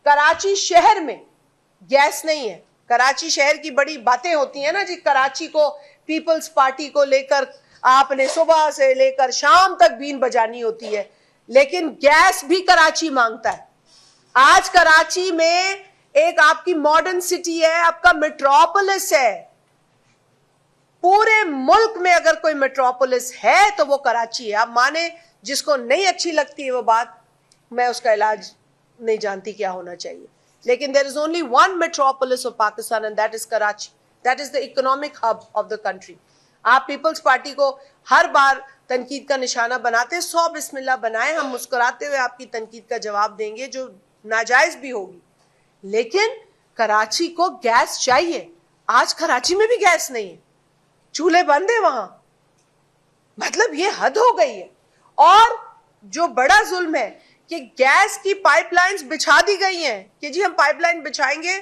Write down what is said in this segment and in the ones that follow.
कराची शहर में गैस नहीं है। कराची शहर की बड़ी बातें होती हैं ना जी, कराची को पीपल्स पार्टी को लेकर आपने सुबह से लेकर शाम तक बीन बजानी होती है, लेकिन गैस भी कराची मांगता है। आज कराची में एक आपकी मॉडर्न सिटी है, आपका मेट्रोपोलिस है। पूरे मुल्क में अगर कोई मेट्रोपोलिस है तो वो कराची है। आप माने, जिसको नहीं अच्छी लगती है वो बात, मैं उसका इलाज नहीं जानती क्या होना चाहिए, लेकिन there is only one metropolis of Pakistan and that is Karachi. That is the economic hub of the country. आप पीपल्स पार्टी को हर बार तनकीद का निशाना बनाते हैं, 100 बिस्मिल्लाह बनाए, हम मुस्कुराते हुए आपकी तनकीद का जवाब देंगे जो नाजायज भी होगी, लेकिन कराची को गैस चाहिए। आज कराची में भी गैस नहीं है, चूल्हे बंद है वहां। मतलब ये हद हो गई है। और जो बड़ा जुल्म है कि गैस की पाइपलाइंस बिछा दी गई हैं कि जी हम पाइपलाइन बिछाएंगे,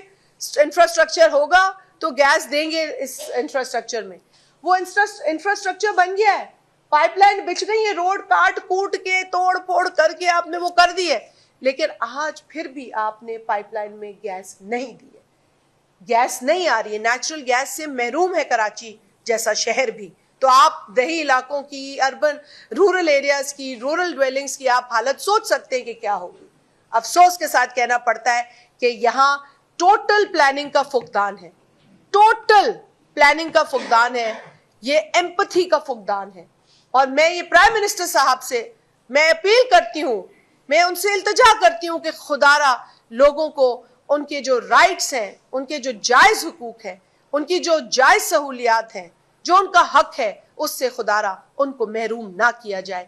इंफ्रास्ट्रक्चर होगा तो गैस देंगे इस इंफ्रास्ट्रक्चर में। वो इंफ्रास्ट्रक्चर बन गया है, पाइपलाइन बिछ गई है, रोड काट कूट के तोड़ फोड़ करके आपने वो कर दी है, लेकिन आज फिर भी आपने पाइपलाइन में गैस नहीं दी है। गैस नहीं आ रही है, नेचुरल गैस से महरूम है कराची जैसा शहर भी। तो आप दही इलाकों की, अर्बन रूरल एरियाज की, रूरल ड्वेलिंग्स की आप हालत सोच सकते हैं कि क्या होगी। अफसोस के साथ कहना पड़ता है कि यहाँ टोटल प्लानिंग का फुकदान है, टोटल प्लानिंग का फुकदान है, ये एम्पैथी का फुकदान है। और मैं ये प्राइम मिनिस्टर साहब से मैं अपील करती हूँ, मैं उनसे इल्तिजा करती हूँ कि खुदारा लोगों को उनके जो राइट्स हैं, उनके जो जायज हुकूक हैं, उनकी जो जायज सहूलियात हैं, जो उनका हक है, उससे खुदारा उनको महरूम ना किया जाए।